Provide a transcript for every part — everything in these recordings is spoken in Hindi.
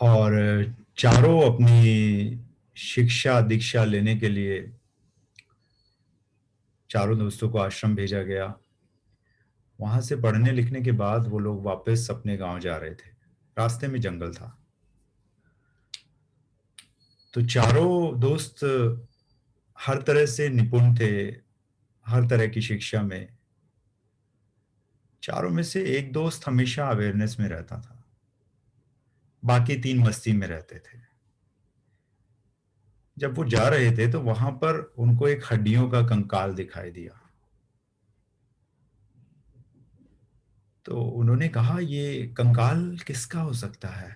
और चारों अपनी शिक्षा दीक्षा लेने के लिए चारों दोस्तों को आश्रम भेजा गया। वहां से पढ़ने लिखने के बाद वो लोग वापस अपने गांव जा रहे थे। रास्ते में जंगल था। तो चारों दोस्त हर तरह से निपुण थे, हर तरह की शिक्षा में। चारों में से एक दोस्त हमेशा अवेयरनेस में रहता था, बाकी तीन मस्ती में रहते थे। जब वो जा रहे थे तो वहां पर उनको एक हड्डियों का कंकाल दिखाई दिया। तो उन्होंने कहा, ये कंकाल किसका हो सकता है?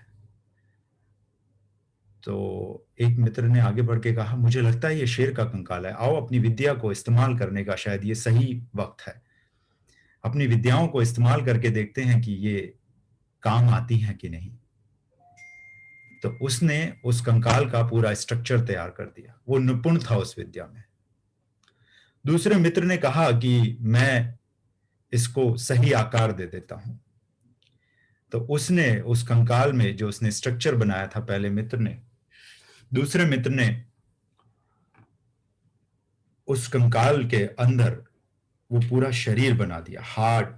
तो एक मित्र ने आगे बढ़ के कहा, मुझे लगता है ये शेर का कंकाल है। आओ अपनी विद्या को इस्तेमाल करने का शायद ये सही वक्त है। अपनी विद्याओं को इस्तेमाल करके देखते हैं कि ये काम आती हैं कि नहीं। तो उसने उस कंकाल का पूरा स्ट्रक्चर तैयार कर दिया। वो निपुण था उस विद्या में। दूसरे मित्र ने कहा कि मैं इसको सही आकार दे देता हूं। तो उसने उस कंकाल में जो उसने स्ट्रक्चर बनाया था, पहले मित्र ने, दूसरे मित्र ने उस कंकाल के अंदर वो पूरा शरीर बना दिया। हार्ड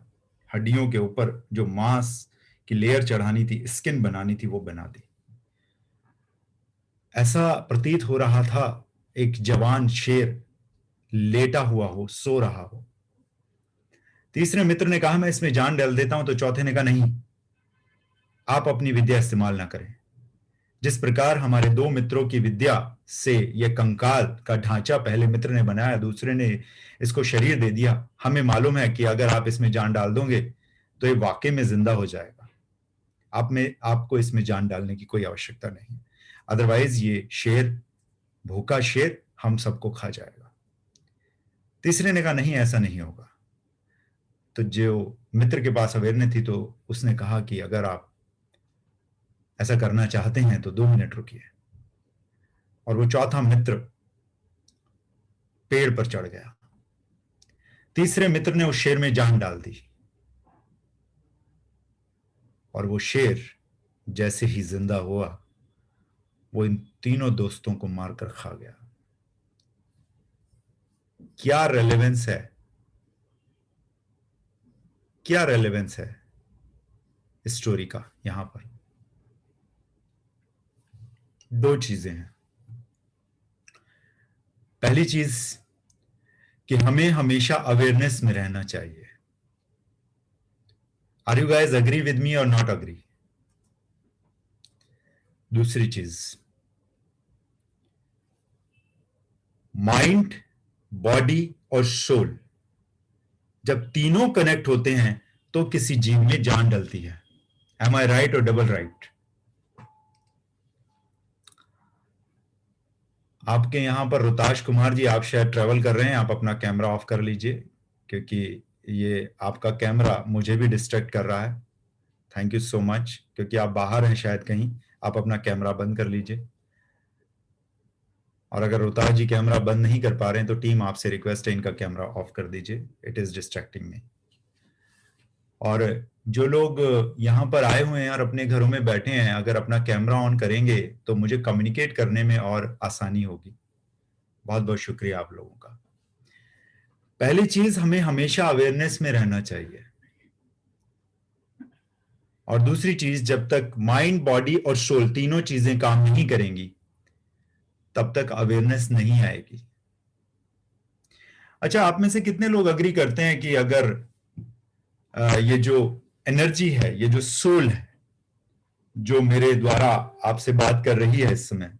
हड्डियों के ऊपर जो मांस की लेयर चढ़ानी थी, स्किन बनानी थी, वो बना दी। ऐसा प्रतीत हो रहा था एक जवान शेर लेटा हुआ हो, सो रहा हो। तीसरे मित्र ने कहा, मैं इसमें जान डाल देता हूं। तो चौथे ने कहा, नहीं, आप अपनी विद्या इस्तेमाल ना करें। जिस प्रकार हमारे दो मित्रों की विद्या से यह कंकाल का ढांचा पहले मित्र ने बनाया, दूसरे ने इसको शरीर दे दिया, हमें मालूम है कि अगर आप इसमें जान डाल दोगे तो ये वाकई में जिंदा हो जाएगा। आपको इसमें जान डालने की कोई आवश्यकता नहीं। अदरवाइज ये शेर, भूखा शेर, हम सबको खा जाएगा। तीसरे ने कहा, नहीं, ऐसा नहीं होगा। तो जो मित्र के पास अवेयरनेस थी, तो उसने कहा कि अगर आप ऐसा करना चाहते हैं तो 2 मिनट रुकिए। और वो चौथा मित्र पेड़ पर चढ़ गया। तीसरे मित्र ने उस शेर में जान डाल दी और वो शेर जैसे ही जिंदा हुआ, वो इन तीनों दोस्तों को मारकर खा गया। क्या रेलेवेंस है, क्या रेलेवेंस है स्टोरी का यहां पर? दो चीजें हैं। पहली चीज कि हमें हमेशा अवेयरनेस में रहना चाहिए। Are you guys agree with me और नॉट अग्री? दूसरी चीज, माइंड, बॉडी और सोल जब तीनों कनेक्ट होते हैं तो किसी जीव में जान डलती है। एम आई राइट और डबल राइट? आपके यहां पर रोताश कुमार जी, आप शायद ट्रेवल कर रहे हैं, आप अपना कैमरा ऑफ कर लीजिए, क्योंकि ये आपका कैमरा मुझे भी डिस्ट्रैक्ट कर रहा है। Thank you so much. क्योंकि आप बाहर हैं शायद कहीं, आप अपना कैमरा बंद कर लीजिए। और अगर रोहताज जी कैमरा बंद नहीं कर पा रहे हैं तो टीम आपसे रिक्वेस्ट है, इनका कैमरा ऑफ कर दीजिए, इट इज डिस्ट्रैक्टिंग मी। और जो लोग यहाँ पर आए हुए हैं और अपने घरों में बैठे हैं, अगर अपना कैमरा ऑन करेंगे तो मुझे कम्युनिकेट करने में और आसानी होगी। बहुत बहुत शुक्रिया आप लोगों का। पहली चीज, हमें हमेशा अवेयरनेस में रहना चाहिए। और दूसरी चीज, जब तक माइंड, बॉडी और सोल तीनों चीजें काम नहीं करेंगी तब तक अवेयरनेस नहीं आएगी। अच्छा, आप में से कितने लोग अग्री करते हैं कि अगर ये जो एनर्जी है, ये जो सोल है, जो मेरे द्वारा आपसे बात कर रही है इस समय,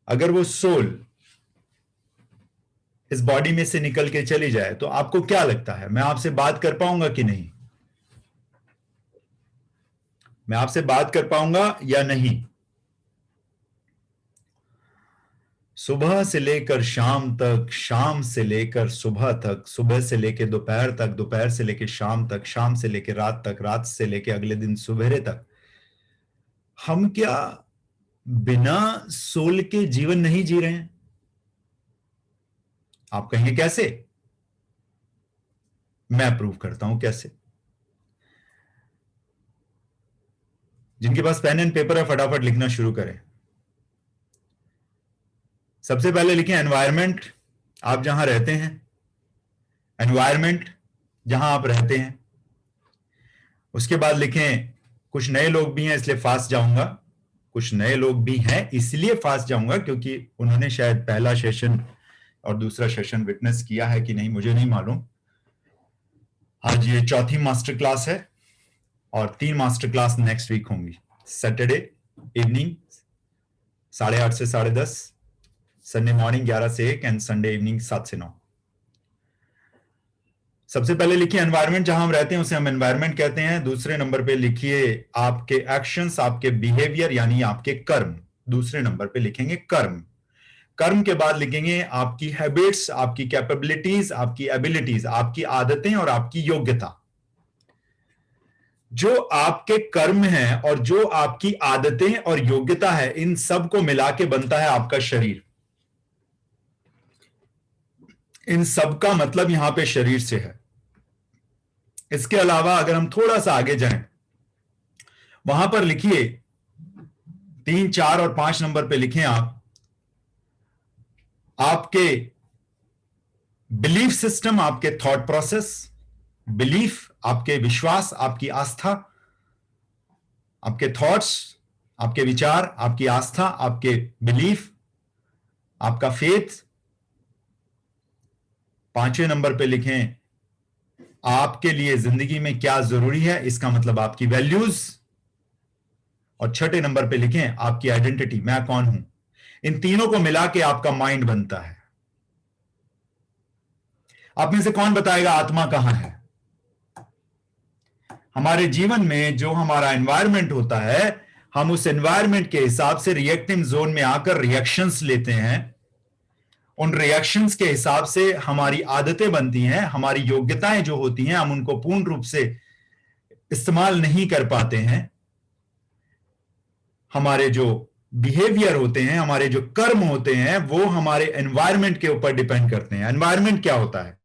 अगर वो सोल इस बॉडी में से निकल के चली जाए तो आपको क्या लगता है, मैं आपसे बात कर पाऊंगा कि नहीं? मैं आपसे बात कर पाऊंगा या नहीं? सुबह से लेकर शाम तक, शाम से लेकर सुबह तक, सुबह से लेकर दोपहर तक, दोपहर से लेकर शाम तक, शाम से लेकर रात तक, रात से लेकर अगले दिन सुबह तक, हम क्या बिना सोल के जीवन नहीं जी रहे हैं? आप कहेंगे कैसे? मैं प्रूव करता हूं कैसे। जिनके पास पेन एंड पेपर है फटाफट लिखना शुरू करें। सबसे पहले लिखें एनवायरमेंट, आप जहां रहते हैं, एनवायरमेंट जहां आप रहते हैं। उसके बाद लिखें, कुछ नए लोग भी हैं इसलिए फास्ट जाऊंगा, कुछ नए लोग भी हैं इसलिए फास्ट जाऊंगा क्योंकि उन्होंने शायद पहला सेशन और दूसरा सेशन विटनेस किया है कि नहीं मुझे नहीं मालूम। आज ये चौथी मास्टर क्लास है और 3 मास्टर क्लास नेक्स्ट वीक होंगी। सैटरडे इवनिंग 8:30 से 10:30, संडे मॉर्निंग 11 से 1 एंड संडे इवनिंग 7 से 9। सबसे पहले लिखिए एनवायरनमेंट जहां हम रहते हैं उसे हम एनवायरनमेंट कहते हैं। दूसरे नंबर पे लिखिए आपके एक्शंस, आपके बिहेवियर यानी आपके कर्म। दूसरे नंबर पे लिखेंगे कर्म। कर्म के बाद लिखेंगे आपकी हैबिट्स, आपकी कैपेबिलिटीज, आपकी एबिलिटीज, आपकी आदतें और आपकी योग्यता। जो आपके कर्म हैं और जो आपकी आदतें और योग्यता है, इन सब को मिला के बनता है आपका शरीर। इन सब का मतलब यहां पे शरीर से है। इसके अलावा अगर हम थोड़ा सा आगे जाएं, वहां पर लिखिए 3, 4 और 5 नंबर पे लिखें आप आपके बिलीफ सिस्टम, आपके थॉट प्रोसेस, बिलीफ आपके विश्वास, आपकी आस्था, आपके थॉट्स, आपके विचार, आपकी आस्था, आपके बिलीफ, आपका फेथ। 5वें नंबर पे लिखें आपके लिए जिंदगी में क्या जरूरी है, इसका मतलब आपकी वैल्यूज। और 6ठे नंबर पे लिखें आपकी आइडेंटिटी, मैं कौन हूं। इन तीनों को मिला के आपका माइंड बनता है। आप में से कौन बताएगा आत्मा कहां है? हमारे जीवन में जो हमारा एनवायरनमेंट होता है, हम उस एनवायरनमेंट के हिसाब से रिएक्टिव जोन में आकर रिएक्शंस लेते हैं। उन रिएक्शंस के हिसाब से हमारी आदतें बनती हैं, हमारी योग्यताएं जो होती हैं हम उनको पूर्ण रूप से इस्तेमाल नहीं कर पाते हैं। हमारे जो बिहेवियर होते हैं, हमारे जो कर्म होते हैं, वो हमारे एनवायरनमेंट के ऊपर डिपेंड करते हैं। एनवायरनमेंट क्या होता है?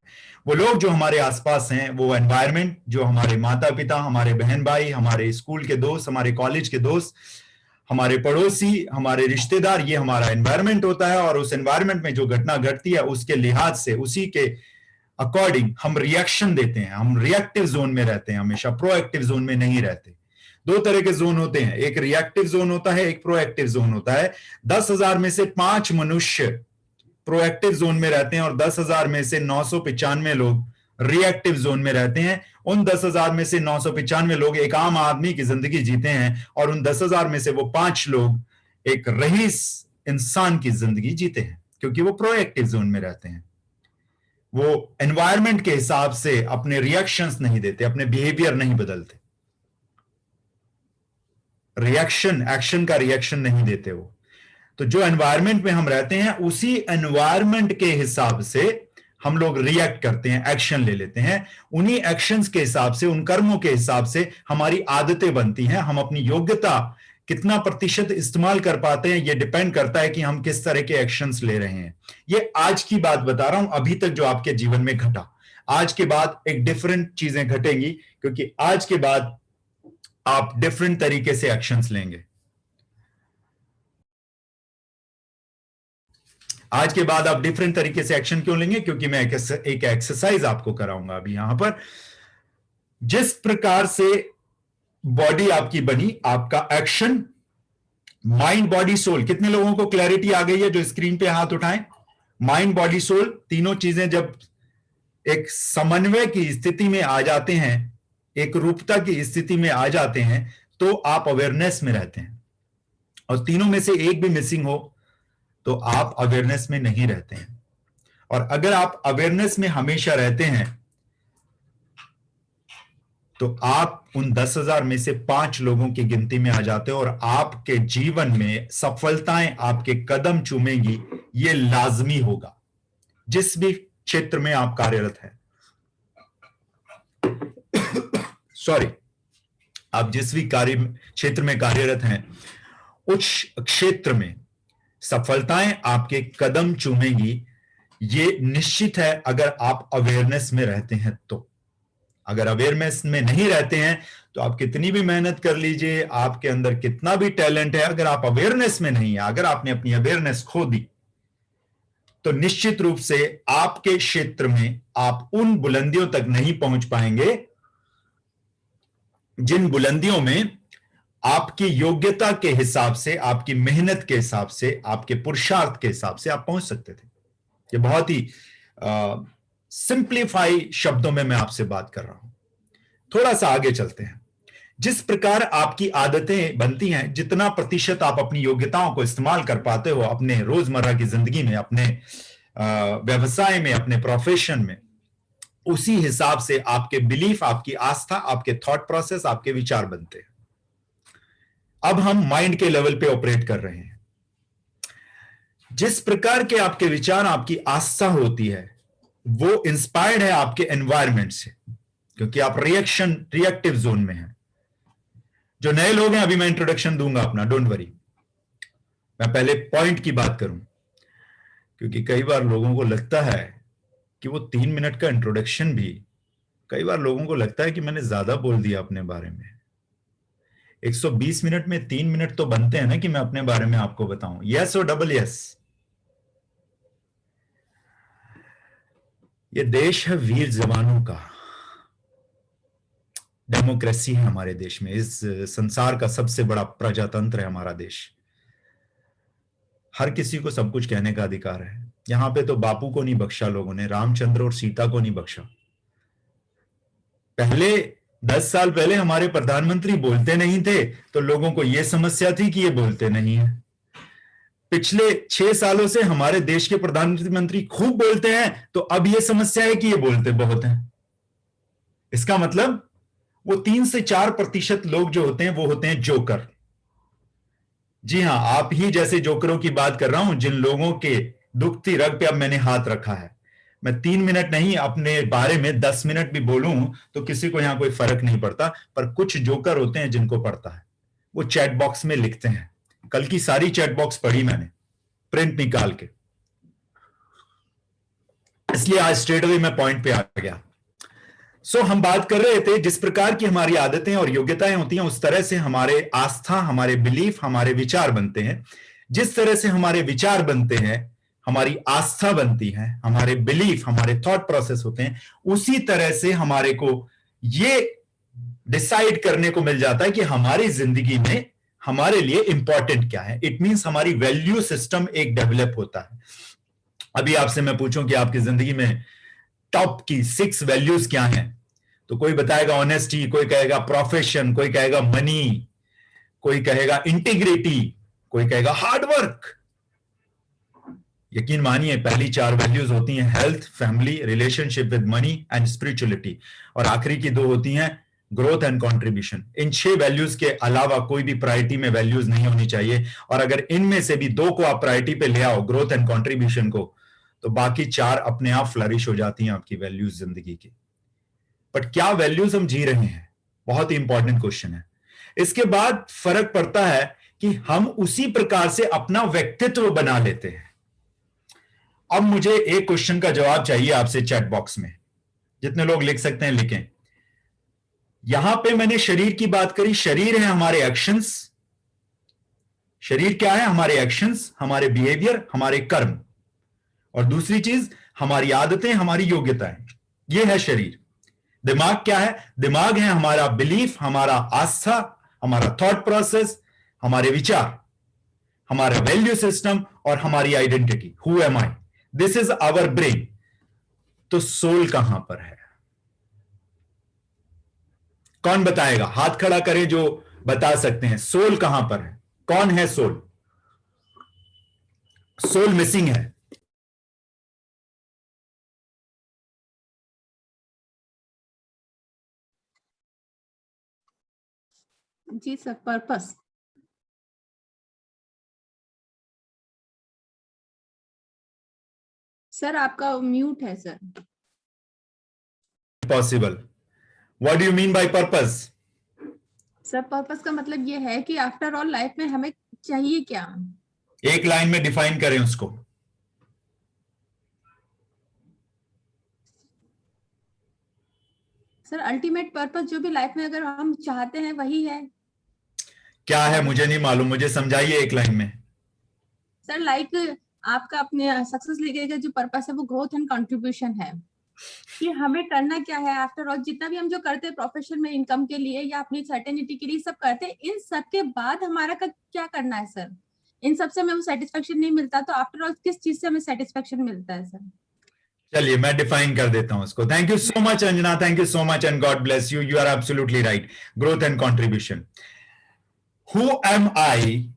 वो लोग जो हमारे आसपास हैं, वो एनवायरनमेंट, जो हमारे माता पिता, हमारे बहन भाई, हमारे स्कूल के दोस्त, हमारे कॉलेज के दोस्त, हमारे पड़ोसी, हमारे रिश्तेदार, ये हमारा एनवायरनमेंट होता है। और उस एनवायरनमेंट में जो घटना घटती है उसके लिहाज से, उसी के अकॉर्डिंग हम रिएक्शन देते हैं। हम रिएक्टिव जोन में रहते हैं, हमेशा प्रोएक्टिव जोन में नहीं रहते। 2 तरह के जोन होते हैं, एक रिएक्टिव जोन होता है, एक प्रोएक्टिव जोन होता है। 10,000 में से 5 मनुष्य प्रोएक्टिव जोन में रहते हैं और 10,000 में से 995 लोग रिएक्टिव जोन में रहते हैं। उन 10,000 में से 995 लोग एक आम आदमी की जिंदगी जीते हैं और उन 10,000 में से वो 5 लोग एक रईस इंसान की जिंदगी जीते हैं, क्योंकि वो प्रोएक्टिव जोन में रहते हैं। वो एनवायरनमेंट के हिसाब से अपने रिएक्शंस नहीं देते, अपने बिहेवियर नहीं बदलते। रिएक्शन, एक्शन का रिएक्शन नहीं देते वो। तो जो एनवायरनमेंट में हम रहते हैं, उसी एनवायरनमेंट के हिसाब से हम लोग रिएक्ट करते हैं, एक्शन ले लेते हैं। उन्हीं एक्शंस के हिसाब से, उन कर्मों के हिसाब से हमारी आदतें बनती हैं। हम अपनी योग्यता कितना प्रतिशत इस्तेमाल कर पाते हैं, ये डिपेंड करता है कि हम किस तरह के एक्शंस ले रहे हैं। ये आज की बात बता रहा हूं, अभी तक जो आपके जीवन में घटा। आज के बाद एक डिफरेंट चीजें घटेंगी, क्योंकि आज के बाद आप डिफरेंट तरीके से एक्शंस लेंगे। आज के बाद आप डिफरेंट तरीके से एक्शन क्यों लेंगे? क्योंकि मैं एक एक्सरसाइज आपको कराऊंगा अभी यहां पर। जिस प्रकार से बॉडी आपकी बनी, आपका एक्शन, माइंड बॉडी सोल। कितने लोगों को क्लैरिटी आ गई है जो स्क्रीन पे हाथ उठाएं? माइंड बॉडी सोल, तीनों चीजें जब एक समन्वय की स्थिति में आ जाते हैं, एक रूपता की स्थिति में आ जाते हैं, तो आप अवेयरनेस में रहते हैं। और तीनों में से एक भी मिसिंग हो तो आप अवेयरनेस में नहीं रहते हैं। और अगर आप अवेयरनेस में हमेशा रहते हैं तो आप उन 10,000 में से 5 लोगों की गिनती में आ जाते हो और आपके जीवन में सफलताएं आपके कदम चूमेंगी। ये लाजमी होगा जिस भी क्षेत्र में आप कार्यरत हैं। सॉरी, आप जिस भी क्षेत्र में कार्यरत हैं, उस क्षेत्र में सफलताएं आपके कदम चूमेंगी। ये निश्चित है अगर आप अवेयरनेस में रहते हैं तो। अगर अवेयरनेस में नहीं रहते हैं तो आप कितनी भी मेहनत कर लीजिए, आपके अंदर कितना भी टैलेंट है, अगर आप अवेयरनेस में नहीं है, अगर आपने अपनी अवेयरनेस खो दी, तो निश्चित रूप से आपके क्षेत्र में आप उन बुलंदियों तक नहीं पहुंच पाएंगे जिन बुलंदियों में आपकी योग्यता के हिसाब से, आपकी मेहनत के हिसाब से, आपके पुरुषार्थ के हिसाब से आप पहुंच सकते थे। ये बहुत ही सिंप्लीफाई शब्दों में मैं आपसे बात कर रहा हूं। थोड़ा सा आगे चलते हैं। जिस प्रकार आपकी आदतें बनती हैं, जितना प्रतिशत आप अपनी योग्यताओं को इस्तेमाल कर पाते हो अपने रोजमर्रा की जिंदगी में, अपने व्यवसाय में, अपने प्रोफेशन में, उसी हिसाब से आपके बिलीफ, आपकी आस्था, आपके थॉट प्रोसेस, आपके विचार बनते हैं। अब हम माइंड के लेवल पे ऑपरेट कर रहे हैं। जिस प्रकार के आपके विचार, आपकी आस्था होती है, वो इंस्पायर्ड है आपके एनवायरनमेंट से, क्योंकि आप रिएक्टिव जोन में हैं। जो नए लोग हैं, अभी मैं इंट्रोडक्शन दूंगा अपना, डोंट वरी। मैं पहले पॉइंट की बात करूं, क्योंकि कई बार लोगों को लगता है कि वो 3 मिनट का इंट्रोडक्शन भी, कई बार लोगों को लगता है कि मैंने ज्यादा बोल दिया अपने बारे में। 120 मिनट में 3 मिनट तो बनते हैं ना कि मैं अपने बारे में आपको बताऊं। यस और डबल यस। ये देश है वीर जवानों का, डेमोक्रेसी है हमारे देश में। इस संसार का सबसे बड़ा प्रजातंत्र है हमारा देश। हर किसी को सब कुछ कहने का अधिकार है। यहां पे तो बापू को नहीं बख्शा लोगों ने, रामचंद्र और सीता को नहीं बख्शा। पहले 10 साल पहले हमारे प्रधानमंत्री बोलते नहीं थे तो लोगों को यह समस्या थी कि ये बोलते नहीं है। पिछले 6 सालों से हमारे देश के प्रधानमंत्री खूब बोलते हैं तो अब यह समस्या है कि ये बोलते बहुत हैं। इसका मतलब वो 3 से 4% लोग जो होते हैं वो होते हैं जोकर। जी हां, आप ही जैसे जोकरों की बात कर रहा हूं, जिन लोगों के दुखती रग पे अब मैंने हाथ रखा है। मैं 3 मिनट नहीं, अपने बारे में 10 मिनट भी बोलूं तो किसी को यहां कोई फर्क नहीं पड़ता। पर कुछ जोकर होते हैं जिनको पड़ता है, वो चैट बॉक्स में लिखते हैं। कल की सारी चैट बॉक्स पढ़ी मैंने, प्रिंट निकाल के, इसलिए आज स्ट्रेट अवे मैं पॉइंट पे आ गया। हम बात कर रहे थे, जिस प्रकार की हमारी आदतें और योग्यताएं होती हैं, उस तरह से हमारे आस्था, हमारे बिलीफ, हमारे विचार बनते हैं। जिस तरह से हमारे विचार बनते हैं, हमारी आस्था बनती है, हमारे बिलीफ, हमारे थॉट प्रोसेस होते हैं, उसी तरह से हमारे को ये डिसाइड करने को मिल जाता है कि हमारी जिंदगी में हमारे लिए इंपॉर्टेंट क्या है। इट मींस हमारी वैल्यू सिस्टम एक डेवलप होता है। अभी आपसे मैं पूछूं कि आपकी जिंदगी में टॉप की 6 वैल्यूज क्या हैं, तो कोई बताएगा ऑनेस्टी, कोई कहेगा प्रोफेशन, कोई कहेगा मनी, कोई कहेगा इंटीग्रिटी, कोई कहेगा हार्डवर्क। यकीन मानिए, पहली 4 वैल्यूज होती हैं health, family, relationship with money and spirituality, और आखिरी की 2 होती हैं growth and contribution. In 6 values के अलावा कोई भी प्रायोरिटी में वैल्यूज नहीं होनी चाहिए। और अगर इनमें से भी 2 को आप प्रायोरिटी पे ले आओ, ग्रोथ एंड कंट्रीब्यूशन को, तो बाकी 4 अपने आप फ्लरिश हो जाती हैं आपकी वैल्यूज जिंदगी की। बट क्या वैल्यूज हम जी रहे हैं, बहुत ही इंपॉर्टेंट क्वेश्चन है। इसके बाद फर्क पड़ता है कि हम उसी प्रकार से अपना व्यक्तित्व बना लेते हैं। अब मुझे एक क्वेश्चन का जवाब चाहिए आपसे चैट बॉक्स में, जितने लोग लिख सकते हैं लिखें। यहां पे मैंने शरीर की बात करी। शरीर है हमारे एक्शंस। शरीर क्या है? हमारे एक्शंस, हमारे बिहेवियर, हमारे कर्म। और दूसरी चीज हमारी आदतें, हमारी योग्यताएं। यह है शरीर। दिमाग क्या है? दिमाग है हमारा बिलीफ, हमारा आस्था, हमारा थॉट प्रोसेस, हमारे विचार, हमारा वैल्यू सिस्टम और हमारी identity. Who am I? This is our brain. तो सोल कहां पर है? कौन बताएगा? हाथ खड़ा करे जो बता सकते हैं। सोल कहां पर है? कौन है सोल? सोल मिसिंग है। जी सर, पर्पस। सर आपका म्यूट है sir. Possible. What do you mean by purpose? Sir purpose का मतलब ये है कि आफ्टर ऑल लाइफ में हमें चाहिए क्या। एक लाइन में डिफाइन करें उसको। सर अल्टीमेट पर्पस जो भी लाइफ में अगर हम चाहते हैं वही है। क्या है मुझे नहीं मालूम, मुझे समझाइए एक लाइन में। सर लाइक आपका अपने सक्सेस लेके का जो पर्पस है वो ग्रोथ एंड कंट्रीब्यूशन है, कि हमें करना क्या है। आफ्टर ऑल जितना भी हम जो करते हैं प्रोफेशन में इनकम के लिए या अपनी सर्टेनिटी के लिए सब करते हैं, इन सब के बाद हमारा क्या करना है सर। इन सब से हमें वो सेटिस्फेक्शन नहीं मिलता तो आफ्टर ऑल किस चीज से हमें सेटिस्फेक्शन मिलता है सर। चलिए मैं डिफाइन कर देता हूं उसको। Thank you so much Anjana, thank you so much and God bless you. You are absolutely right. Growth and contribution. Who am I?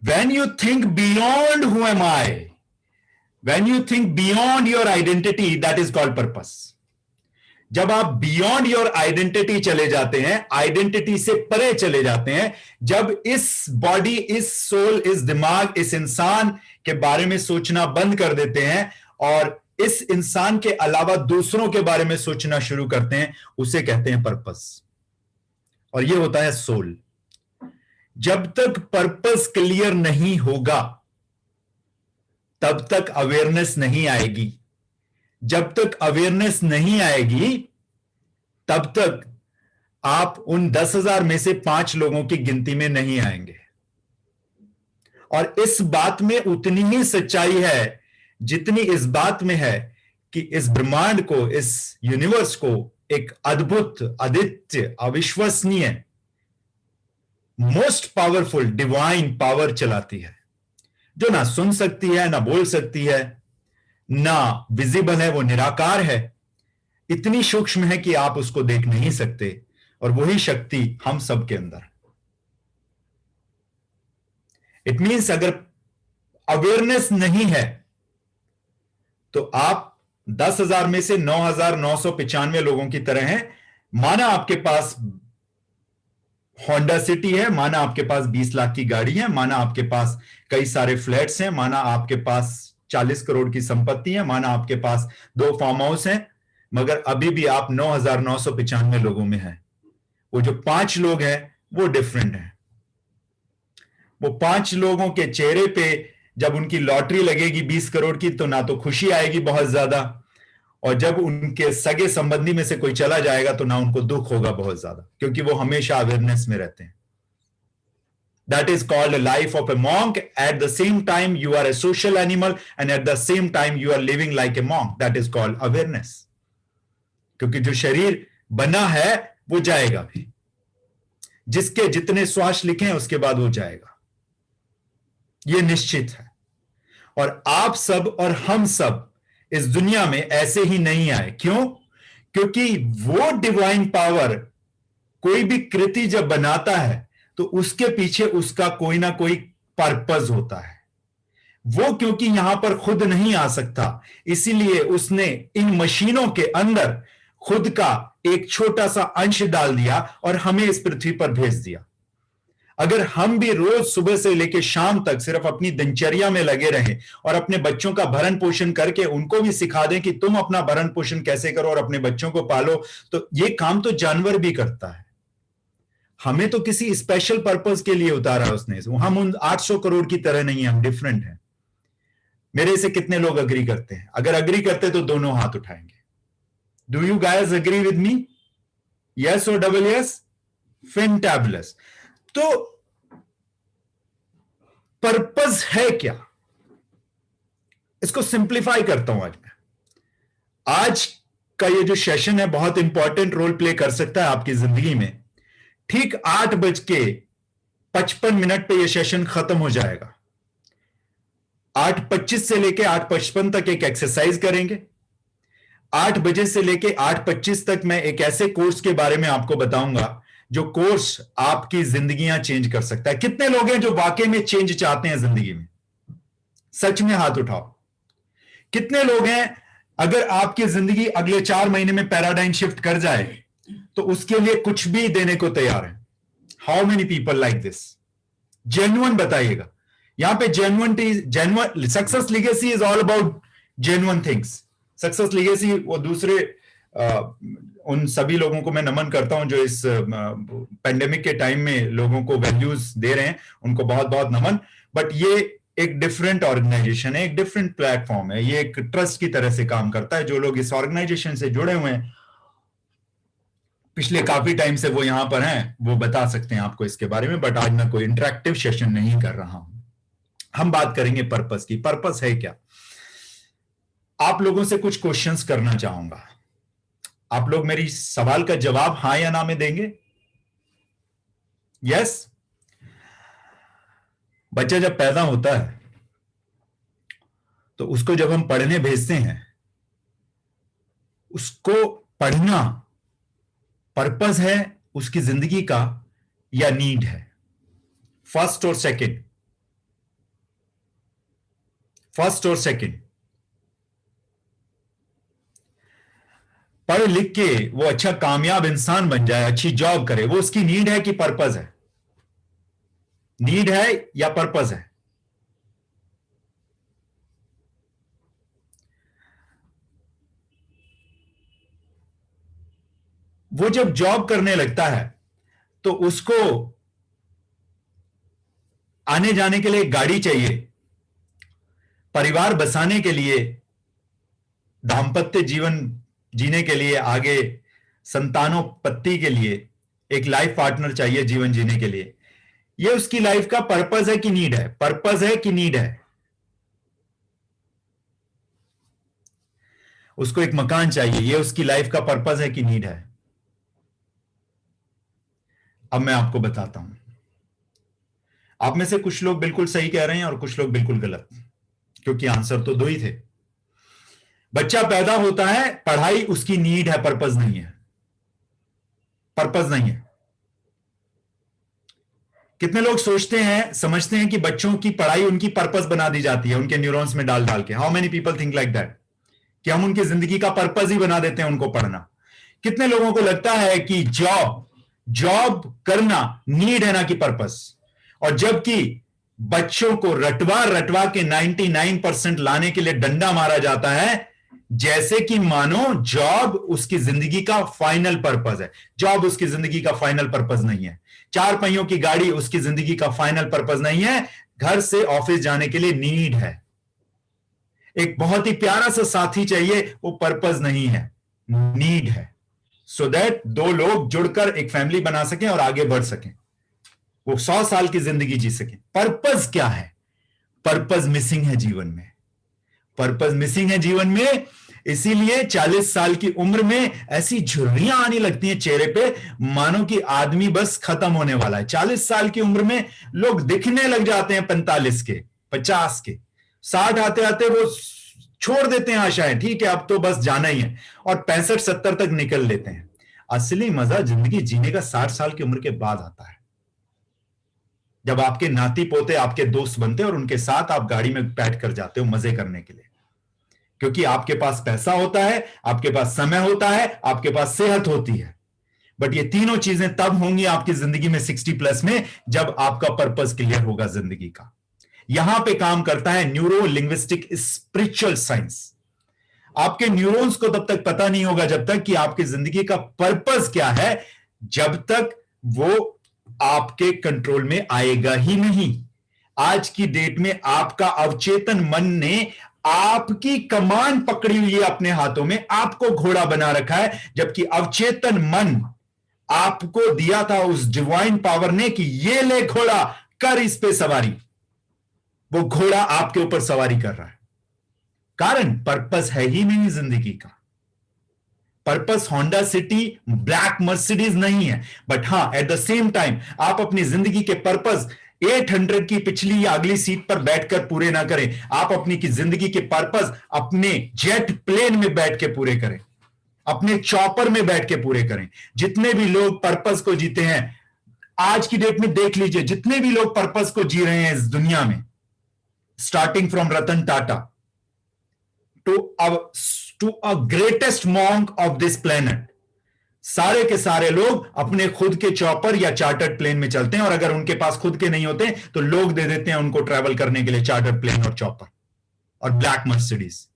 when you think beyond who am I, when you think beyond your identity, that is called purpose. जब आप बियॉन्ड योर आइडेंटिटी चले जाते हैं, आइडेंटिटी से परे चले जाते हैं, जब इस बॉडी, इस सोल, इस दिमाग, इस इंसान के बारे में सोचना बंद कर देते हैं और इस इंसान के अलावा दूसरों के बारे में सोचना शुरू करते हैं, उसे कहते हैं पर्पस। और ये होता है सोल। जब तक पर्पस क्लियर नहीं होगा तब तक अवेयरनेस नहीं आएगी। जब तक अवेयरनेस नहीं आएगी तब तक आप उन 10,000 में से 5 लोगों की गिनती में नहीं आएंगे। और इस बात में उतनी ही सच्चाई है जितनी इस बात में है कि इस ब्रह्मांड को, इस यूनिवर्स को एक अद्भुत, अद्वितीय, अविश्वसनीय, मोस्ट पावरफुल डिवाइन पावर चलाती है, जो ना सुन सकती है, ना बोल सकती है, ना विजिबल है, वो निराकार है, इतनी सूक्ष्म है कि आप उसको देख नहीं सकते। और वही शक्ति हम सब के अंदर। इट मीन्स अगर अवेयरनेस नहीं है तो आप 10,000 में से 9,995 लोगों की तरह हैं। माना आपके पास होंडा सिटी है, माना आपके पास 20 लाख की गाड़ी है, माना आपके पास कई सारे फ्लैट्स हैं, माना आपके पास 40 करोड़ की संपत्ति है, माना आपके पास 2 फार्म हाउस हैं, मगर अभी भी आप 9,995 लोगों में हैं। वो जो 5 लोग हैं वो डिफरेंट हैं। वो 5 लोगों के चेहरे पे जब उनकी लॉटरी लगेगी 20 करोड़ की तो ना तो खुशी आएगी बहुत ज्यादा, और जब उनके सगे संबंधी में से कोई चला जाएगा तो ना उनको दुख होगा बहुत ज्यादा, क्योंकि वो हमेशा अवेयरनेस में रहते हैं। That is called a life of a monk. At the same time, you are a social animal, and at the same time, you are living like a monk. That is called awareness. क्योंकि जो शरीर बना है वो जाएगा भी, जिसके जितने श्वास लिखे हैं उसके बाद वो जाएगा, ये निश्चित है। और आप सब और हम सब इस दुनिया में ऐसे ही नहीं आए। क्यों? क्योंकि वो डिवाइन पावर कोई भी कृति जब बनाता है तो उसके पीछे उसका कोई ना कोई पर्पस होता है। वो क्योंकि यहां पर खुद नहीं आ सकता, इसीलिए उसने इन मशीनों के अंदर खुद का एक छोटा सा अंश डाल दिया और हमें इस पृथ्वी पर भेज दिया। अगर हम भी रोज सुबह से लेकर शाम तक सिर्फ अपनी दिनचर्या में लगे रहें और अपने बच्चों का भरण पोषण करके उनको भी सिखा दें कि तुम अपना भरण पोषण कैसे करो और अपने बच्चों को पालो, तो ये काम तो जानवर भी करता है। हमें तो किसी स्पेशल पर्पस के लिए उतारा उसने। हम उन 800 करोड़ की तरह नहीं है, हम डिफरेंट हैं। मेरे से कितने लोग अग्री करते हैं? अगर अग्री करते तो दोनों हाथ उठाएंगे। Do you guys agree with me? Yes और डबल यस? फैंटाबुलस। तो पर्पस है क्या? इसको सिंप्लीफाई करता हूं आज मैं। आज का ये जो सेशन है बहुत इंपॉर्टेंट रोल प्ले कर सकता है आपकी जिंदगी में। ठीक 8:55 पे ये सेशन खत्म हो जाएगा। 8:25 से लेके 8:55 तक एक एक्सरसाइज करेंगे। 8 बजे से लेके 8:25 तक मैं एक ऐसे कोर्स के बारे में आपको बताऊंगा जो कोर्स आपकी जिंदगियां चेंज कर सकता है। कितने लोग हैं जो वाकई में चेंज चाहते हैं जिंदगी में? सच में हाथ उठाओ। कितने लोग हैं अगर आपकी जिंदगी अगले 4 महीने में पैराडाइम शिफ्ट कर जाए तो उसके लिए कुछ भी देने को तैयार है? How many people like this? Genuine बताइएगा। यहां पे genuine success legacy is all about genuine things. Success legacy वो दूसरे उन सभी लोगों को मैं नमन करता हूं जो इस पेंडेमिक के टाइम में लोगों को वैल्यूज दे रहे हैं, उनको बहुत बहुत नमन। बट ये एक डिफरेंट ऑर्गेनाइजेशन है, एक डिफरेंट प्लेटफॉर्म है। ये एक ट्रस्ट की तरह से काम करता है। जो लोग इस ऑर्गेनाइजेशन से जुड़े हुए हैं पिछले काफी टाइम से वो यहां पर हैं, वो बता सकते हैं आपको इसके बारे में, बट आज मैं कोई इंटरेक्टिव सेशन नहीं कर रहा हूं। हम बात करेंगे पर्पस की। पर्पस है क्या? आप लोगों से कुछ क्वेश्चंस करना चाहूंगा। आप लोग मेरी सवाल का जवाब हां या ना में देंगे? यस। बच्चा जब पैदा होता है तो उसको जब हम पढ़ने भेजते हैं, उसको पढ़ना पर्पस है उसकी जिंदगी का या नीड है? फर्स्ट और सेकंड, फर्स्ट और सेकंड। पढ़ लिख के वो अच्छा कामयाब इंसान बन जाए, अच्छी जॉब करे, वो उसकी नीड है कि पर्पस है? नीड है या पर्पस है? वो जब जॉब करने लगता है तो उसको आने जाने के लिए गाड़ी चाहिए, परिवार बसाने के लिए, दाम्पत्य जीवन जीने के लिए, आगे संतानोत्पत्ति के लिए एक लाइफ पार्टनर चाहिए जीवन जीने के लिए। ये उसकी लाइफ का पर्पस है कि नीड है? पर्पस है कि नीड है? उसको एक मकान चाहिए, ये उसकी लाइफ का पर्पस है कि नीड है? अब मैं आपको बताता हूं। आप में से कुछ लोग बिल्कुल सही कह रहे हैं और कुछ लोग बिल्कुल गलत, क्योंकि आंसर तो दो ही थे। बच्चा पैदा होता है, पढ़ाई उसकी नीड है, पर्पस नहीं है। पर्पस नहीं है। कितने लोग सोचते हैं, समझते हैं कि बच्चों की पढ़ाई उनकी पर्पस बना दी जाती है उनके न्यूरॉन्स में डाल डाल के? How many people think like that, कि हम उनकी जिंदगी का पर्पस ही बना देते हैं उनको पढ़ना? कितने लोगों को लगता है कि जॉब जॉब करना नीड है ना कि पर्पस? और जबकि बच्चों को रटवा रटवा के 99% लाने के लिए डंडा मारा जाता है, जैसे कि मानो जॉब उसकी जिंदगी का फाइनल पर्पस है। जॉब उसकी जिंदगी का फाइनल पर्पस नहीं है। चार पहियों की गाड़ी उसकी जिंदगी का फाइनल पर्पस नहीं है। घर से ऑफिस जाने के लिए नीड है। एक बहुत ही प्यारा सा साथी चाहिए, वो पर्पस नहीं है, नीड है। सो दैट दो लोग जुड़कर एक फैमिली बना सकें और आगे बढ़ सकें, वो 100 साल की जिंदगी जी सकें। पर्पस क्या है? पर्पस मिसिंग है जीवन में। पर्पस मिसिंग है जीवन में, इसीलिए 40 साल की उम्र में ऐसी झुर्रियां आने लगती हैं चेहरे पे, मानो कि आदमी बस खत्म होने वाला है। 40 साल की उम्र में लोग दिखने लग जाते हैं 45 के, 50 के। 60 आते आते वो छोड़ देते हैं आशाएं, ठीक है अब तो बस जाना ही है, और 65-70 तक निकल लेते हैं। असली मजा जिंदगी जीने का 60 साल की उम्र के बाद आता है, जब आपके नाती पोते आपके दोस्त बनते हैं और उनके साथ आप गाड़ी में बैठ कर जाते हो मजे करने के लिए, क्योंकि आपके पास पैसा होता है, आपके पास समय होता है, आपके पास सेहत होती है। बट ये तीनों चीजें तब होंगी आपकी जिंदगी में 60+ में, जब आपका पर्पस क्लियर होगा जिंदगी का। यहां पे काम करता है न्यूरो लिंग्विस्टिक स्पिरिचुअल साइंस। आपके न्यूरॉन्स को तब तक पता नहीं होगा जब तक कि आपकी जिंदगी का पर्पस क्या है, जब तक वो आपके कंट्रोल में आएगा ही नहीं। आज की डेट में आपका अवचेतन मन ने आपकी कमान पकड़ी हुई है अपने हाथों में, आपको घोड़ा बना रखा है, जबकि अवचेतन मन आपको दिया था उस डिवाइन पावर ने कि ये ले घोड़ा, कर इस पे सवारी। वो घोड़ा आपके ऊपर सवारी कर रहा है, कारण पर्पस है ही नहीं जिंदगी का। Purpose Honda city, black Mercedes नहीं है। बट हां, एट द सेम टाइम आप अपनी जिंदगी के पर्पस 800 की पिछली या अगली सीट पर बैठकर पूरे ना करें। आप अपनी की जिंदगी के पर्पस अपने जेट प्लेन में बैठ के पूरे करें, अपने चॉपर में बैठ के पूरे करें। जितने भी लोग पर्पस को जीते हैं आज की डेट में, देख लीजिए जितने भी लोग पर्पस को जी रहे हैं इस दुनिया में, starting from Ratan Tata to a greatest monk of this planet, सारे के सारे लोग अपने खुद के चॉपर या चार्टर्ड प्लेन में चलते हैं, और अगर उनके पास खुद के नहीं होते तो लोग दे देते हैं उनको ट्रैवल करने के लिए चार्टर्ड प्लेन और चॉपर और ब्लैक मर्सिडीज।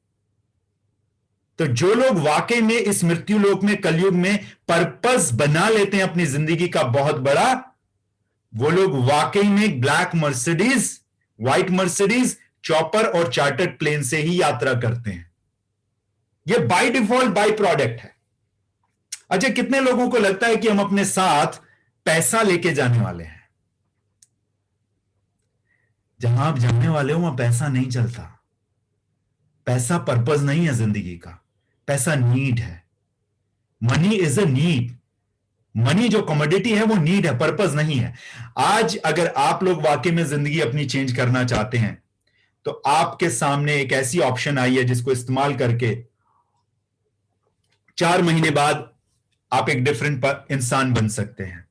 तो जो लोग वाकई में इस मृत्यु लोक में, कलयुग में पर्पस बना लेते हैं अपनी जिंदगी का बहुत बड़ा, वो लोग वाकई में black Mercedes, white Mercedes, chopper और चार्टर्ड प्लेन से ही यात्रा करते हैं। ये बाय डिफॉल्ट बाय प्रोडक्ट है। अच्छा, कितने लोगों को लगता है कि हम अपने साथ पैसा लेके जाने वाले हैं? जहां आप जाने वाले हो वहां पैसा नहीं चलता। पैसा पर्पस नहीं है जिंदगी का, पैसा नीड है। Money is a need. Money जो कमोडिटी है वो नीड है, पर्पस नहीं है। आज अगर आप लोग वाकई में जिंदगी अपनी चेंज करना चाहते हैं तो आपके सामने एक ऐसी ऑप्शन आई है जिसको इस्तेमाल करके 4 महीने बाद आप एक डिफरेंट इंसान बन सकते हैं।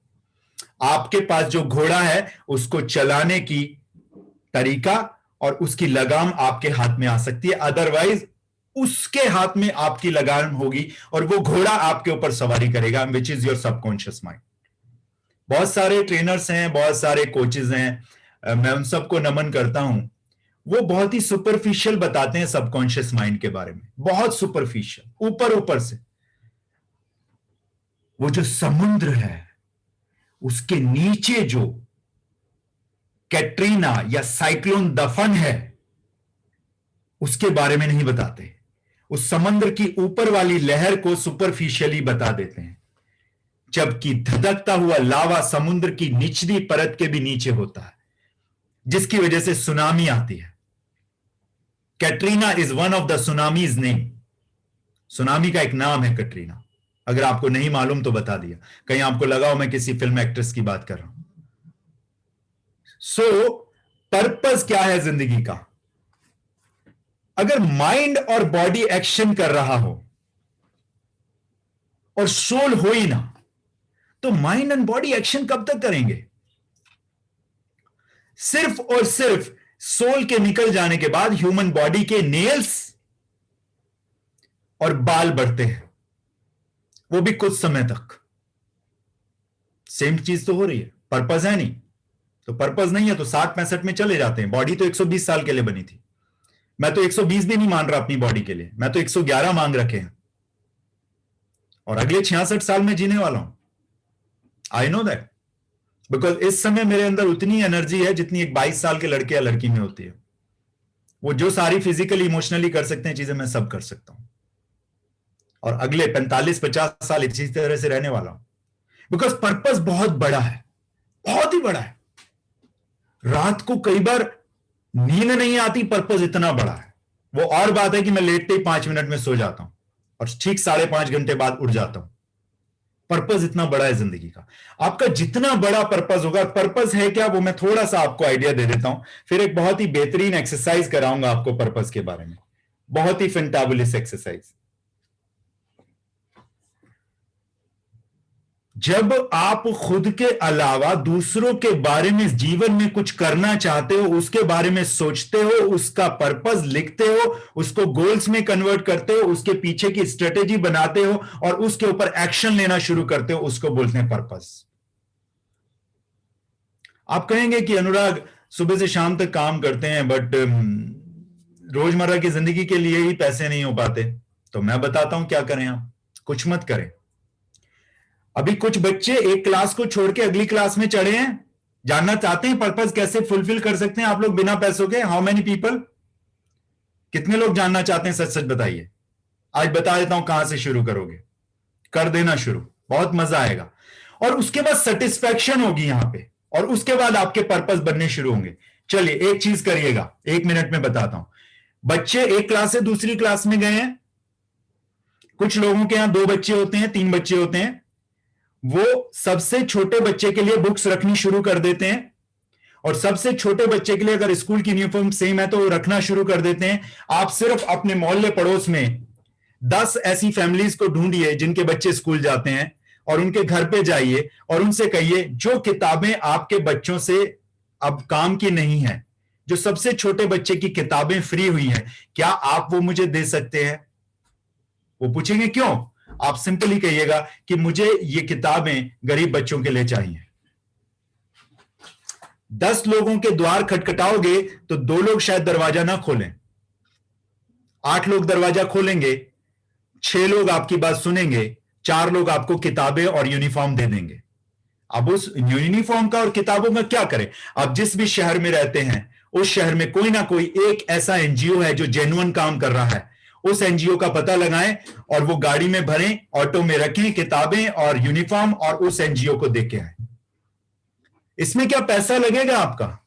आपके पास जो घोड़ा है उसको चलाने की तरीका और उसकी लगाम आपके हाथ में आ सकती है, अदरवाइज उसके हाथ में आपकी लगाम होगी और वो घोड़ा आपके ऊपर सवारी करेगा, which is your subconscious mind. बहुत सारे ट्रेनर्स हैं, बहुत सारे कोचेज हैं, मैं उन सबको नमन करता हूं। वो बहुत ही सुपरफिशियल बताते हैं सबकॉन्शियस माइंड के बारे में, बहुत सुपरफिशियल, ऊपर ऊपर से। वो जो समुद्र है उसके नीचे जो कैटरीना या साइक्लोन दफन है उसके बारे में नहीं बताते। उस समुद्र की ऊपर वाली लहर को सुपरफिशियली बता देते हैं, जबकि धधकता हुआ लावा समुद्र की निचली परत के भी नीचे होता है, जिसकी वजह से सुनामी आती है। Katrina is one of the tsunamis name. Tsunami का एक नाम है कैटरीना। अगर आपको नहीं मालूम तो बता दिया, कहीं आपको लगा हो मैं किसी फिल्म एक्ट्रेस की बात कर रहा हूं। सो पर्पस क्या है जिंदगी का? अगर माइंड और बॉडी एक्शन कर रहा हो और सोल हो ही ना, तो माइंड एंड बॉडी एक्शन कब तक करेंगे? सिर्फ और सिर्फ सोल के निकल जाने के बाद ह्यूमन बॉडी के नेल्स और बाल बढ़ते हैं, वो भी कुछ समय तक। सेम चीज तो हो रही है, पर्पस है नहीं तो पर्पस नहीं है तो 60-65 में चले जाते हैं। बॉडी तो 120 साल के लिए बनी थी। मैं तो 120 भी नहीं मान रहा अपनी बॉडी के लिए, मैं तो 111 मांग रखे हैं और अगले 66 साल में जीने वाला हूं। आई नो दैट, बिकॉज इस समय मेरे अंदर उतनी एनर्जी है जितनी एक 22 साल के लड़के या लड़की में होती है। वो जो सारी फिजिकली इमोशनली कर सकते हैं चीजें, मैं सब कर सकता हूं और अगले 45-50 साल इसी तरह से रहने वाला हूं, बिकॉज पर्पस बहुत बड़ा है, बहुत ही बड़ा है। रात को कई बार नींद नहीं आती, पर्पस इतना बड़ा है। वो और बात है कि मैं लेटते ही 5 मिनट में सो जाता हूं और ठीक 5.5 घंटे बाद उठ जाता हूं। पर्पस इतना बड़ा है जिंदगी का। आपका जितना बड़ा पर्पस होगा, पर्पस है क्या वो मैं थोड़ा सा आपको आइडिया दे देता हूं, फिर एक बहुत ही बेहतरीन एक्सरसाइज कराऊंगा आपको पर्पस के बारे में, बहुत ही फैंटाबुलस एक्सरसाइज। जब आप खुद के अलावा दूसरों के बारे में जीवन में कुछ करना चाहते हो, उसके बारे में सोचते हो, उसका पर्पस लिखते हो, उसको गोल्स में कन्वर्ट करते हो, उसके पीछे की स्ट्रेटेजी बनाते हो और उसके ऊपर एक्शन लेना शुरू करते हो, उसको बोलते हैं पर्पस। आप कहेंगे कि अनुराग सुबह से शाम तक काम करते हैं बट रोजमर्रा की जिंदगी के लिए ही पैसे नहीं हो पाते। तो मैं बताता हूं क्या करें। आप कुछ मत करें। अभी कुछ बच्चे एक क्लास को छोड़ के अगली क्लास में चढ़े हैं, जानना चाहते हैं पर्पस कैसे फुलफिल कर सकते हैं आप लोग बिना पैसों के। How many people? कितने लोग जानना चाहते हैं? सच सच बताइए। आज बता देता हूं कहां से शुरू करोगे। कर देना शुरू, बहुत मजा आएगा और उसके बाद सेटिस्फैक्शन होगी यहां पे और उसके बाद आपके पर्पस बनने शुरू होंगे। चलिए एक चीज करिएगा, 1 मिनट में बताता हूं। बच्चे एक क्लास से दूसरी क्लास में गए हैं। कुछ लोगों के यहां 2 बच्चे होते हैं, 3 बच्चे होते हैं। वो सबसे छोटे बच्चे के लिए बुक्स रखनी शुरू कर देते हैं और सबसे छोटे बच्चे के लिए अगर स्कूल की यूनिफॉर्म सेम है तो वो रखना शुरू कर देते हैं। आप सिर्फ अपने मोहल्ले पड़ोस में 10 ऐसी फैमिलीज को ढूंढिए जिनके बच्चे स्कूल जाते हैं और उनके घर पे जाइए और उनसे कहिए जो किताबें आपके बच्चों से अब काम की नहीं है, जो सबसे छोटे बच्चे की किताबें फ्री हुई हैं, क्या आप वो मुझे दे सकते हैं? वो पूछेंगे क्यों? आप सिंपली कहिएगा कि मुझे ये किताबें गरीब बच्चों के लिए चाहिए। 10 लोगों के द्वार खटखटाओगे तो 2 लोग शायद दरवाजा ना खोलें, 8 लोग दरवाजा खोलेंगे, 6 लोग आपकी बात सुनेंगे, 4 लोग आपको किताबें और यूनिफॉर्म दे देंगे। अब उस यूनिफॉर्म का और किताबों का क्या करें? आप जिस भी शहर में रहते हैं उस शहर में कोई ना कोई एक ऐसा एनजीओ है जो जेन्युइन काम कर रहा है, उस एनजीओ का पता लगाएं और वो गाड़ी में भरें, ऑटो में रखें किताबें और यूनिफॉर्म और उस एनजीओ को देके आए। इसमें क्या पैसा लगेगा? आपका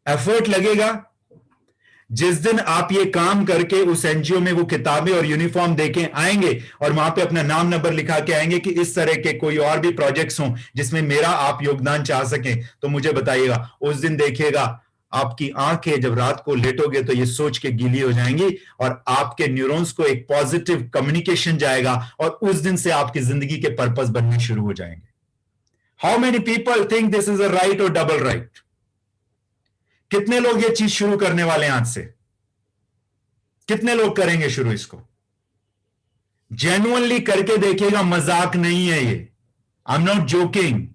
एफर्ट लगेगा। जिस दिन आप ये काम करके उस एनजीओ में वो किताबें और यूनिफॉर्म देके आएंगे और वहां पे अपना नाम नंबर लिखा के आएंगे कि इस तरह के कोई और भी प्रोजेक्ट्स हों जिसमें मेरा आप योगदान चाह सकें, तो मुझे बताइएगा। उस दिन देखिएगा आपकी आंखें जब रात को लेटोगे तो ये सोच के गीली हो जाएंगी और आपके न्यूरॉन्स को एक पॉजिटिव कम्युनिकेशन जाएगा और उस दिन से आपकी जिंदगी के पर्पस बनने शुरू हो जाएंगे। How many people think this is a right और डबल राइट? कितने लोग ये चीज शुरू करने वाले हैं आज से? कितने लोग करेंगे शुरू इसको? जेन्युइनली करके देखिएगा, मजाक नहीं है ये। I am not joking,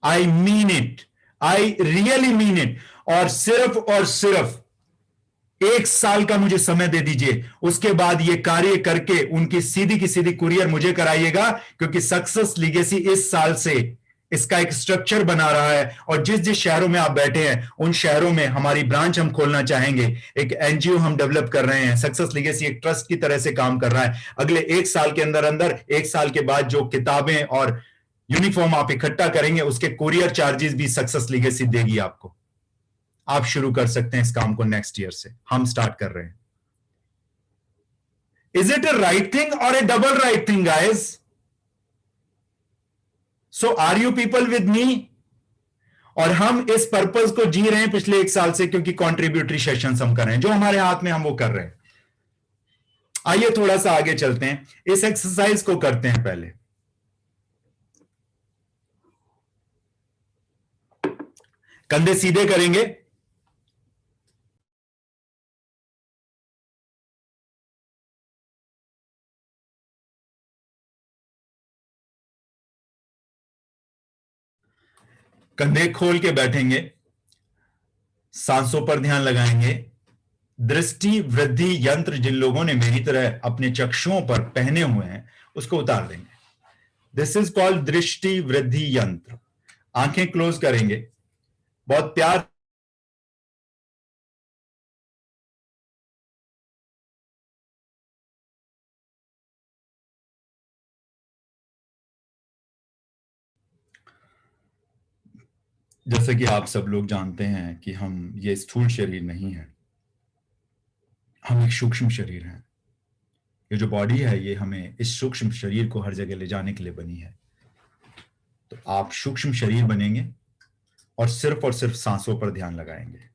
I mean it, I really mean it. और सिर्फ 1 साल का मुझे समय दे दीजिए, उसके बाद ये कार्य करके उनकी सीधी की सीधी कुरियर मुझे कराइएगा, क्योंकि सक्सेस लीगेसी इस साल से इसका एक स्ट्रक्चर बना रहा है और जिस जिस शहरों में आप बैठे हैं उन शहरों में हमारी ब्रांच हम खोलना चाहेंगे। एक एनजीओ हम डेवलप कर रहे हैं। सक्सेस लीगेसी एक ट्रस्ट की तरह से काम कर रहा है। अगले 1 साल के अंदर अंदर 1 साल के बाद जो किताबें और यूनिफॉर्म आप इकट्ठा करेंगे उसके कुरियर चार्जेस भी सक्सेस लीगेसी देगी आपको। आप शुरू कर सकते हैं इस काम को नेक्स्ट ईयर से, हम स्टार्ट कर रहे हैं। Is it a right thing और a double right thing guys? So are you people with me? और हम इस पर्पस को जी रहे हैं पिछले 1 साल से, क्योंकि कॉन्ट्रीब्यूटरी सेशंस हम कर रहे हैं, जो हमारे हाथ में हम वो कर रहे हैं। आइए थोड़ा सा आगे चलते हैं, इस एक्सरसाइज को करते हैं। पहले कंधे सीधे करेंगे, कंधे खोल के बैठेंगे, सांसों पर ध्यान लगाएंगे। दृष्टि वृद्धि यंत्र जिन लोगों ने मेरी तरह अपने चक्षुओं पर पहने हुए हैं उसको उतार देंगे। दिस इज कॉल्ड दृष्टि वृद्धि यंत्र। आंखें क्लोज करेंगे, बहुत प्यार जैसे कि आप सब लोग जानते हैं कि हम ये स्थूल शरीर नहीं है, हम एक सूक्ष्म शरीर हैं। ये जो बॉडी है ये हमें इस सूक्ष्म शरीर को हर जगह ले जाने के लिए बनी है। तो आप सूक्ष्म शरीर बनेंगे और सिर्फ सांसों पर ध्यान लगाएंगे।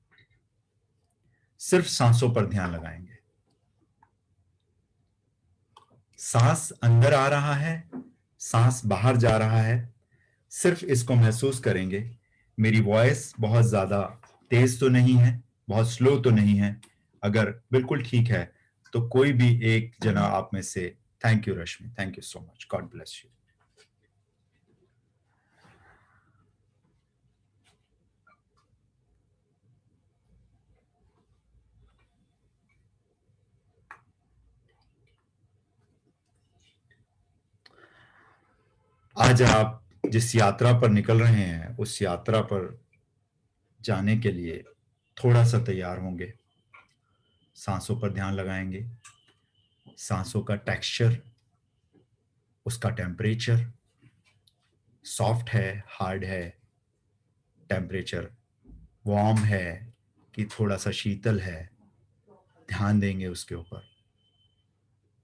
सिर्फ सांसों पर ध्यान लगाएंगे। सांस अंदर आ रहा है, सांस बाहर जा रहा है, सिर्फ इसको महसूस करेंगे। मेरी वॉइस बहुत ज्यादा तेज तो नहीं है, बहुत स्लो तो नहीं है। अगर बिल्कुल ठीक है तो कोई भी एक जना आप में से, thank you Rashmi, thank you so much, God bless you. आज आप जिस यात्रा पर निकल रहे हैं उस यात्रा पर जाने के लिए थोड़ा सा तैयार होंगे। सांसों पर ध्यान लगाएंगे। सांसों का टेक्सचर, उसका टेम्परेचर, सॉफ्ट है, हार्ड है, टेम्परेचर वार्म है कि थोड़ा सा शीतल है, ध्यान देंगे उसके ऊपर।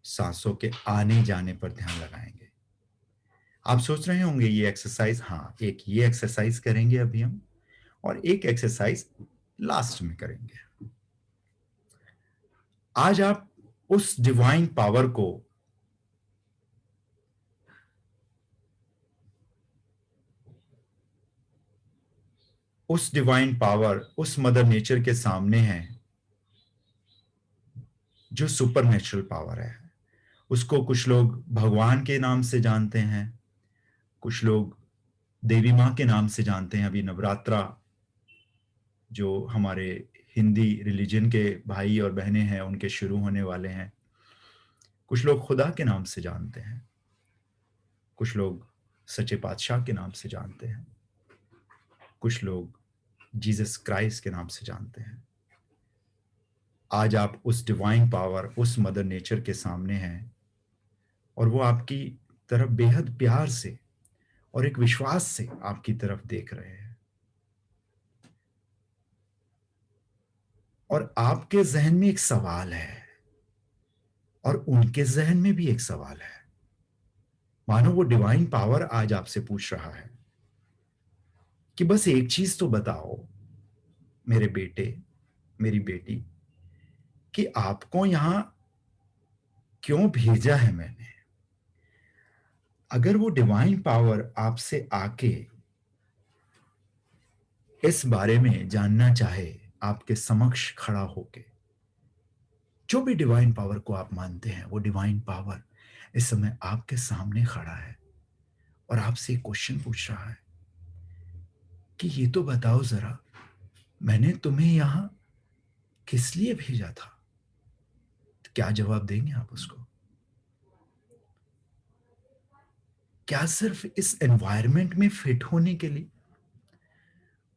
सांसों के आने जाने पर ध्यान लगाएंगे। आप सोच रहे होंगे ये एक्सरसाइज, हाँ, एक ये एक्सरसाइज करेंगे अभी हम, और एक एक्सरसाइज लास्ट में करेंगे। आज आप उस डिवाइन पावर को उस मदर नेचर के सामने है जो सुपर नेचुरल पावर है। उसको कुछ लोग भगवान के नाम से जानते हैं, कुछ लोग देवी माँ के नाम से जानते हैं। अभी नवरात्रा जो हमारे हिंदी रिलीजन के भाई और बहनें हैं उनके शुरू होने वाले हैं। कुछ लोग खुदा के नाम से जानते हैं, कुछ लोग सच्चे पातशाह के नाम से जानते हैं, कुछ लोग जीसस क्राइस्ट के नाम से जानते हैं। आज आप उस डिवाइन पावर, उस मदर नेचर के सामने हैं और वो आपकी तरफ बेहद प्यार से और एक विश्वास से आपकी तरफ देख रहे हैं। और आपके जहन में एक सवाल है और उनके जहन में भी एक सवाल है। मानो वो डिवाइन पावर आज आपसे पूछ रहा है कि बस एक चीज तो बताओ मेरे बेटे, मेरी बेटी, कि आपको यहां क्यों भेजा है मैंने। अगर वो डिवाइन पावर आपसे आके इस बारे में जानना चाहे, आपके समक्ष खड़ा होके, जो भी डिवाइन पावर को आप मानते हैं, वो डिवाइन पावर इस समय आपके सामने खड़ा है और आपसे एक क्वेश्चन पूछ रहा है कि ये तो बताओ जरा, मैंने तुम्हें यहां किस लिए भेजा था। तो क्या जवाब देंगे आप उसको? क्या सिर्फ इस एनवायरनमेंट में फिट होने के लिए,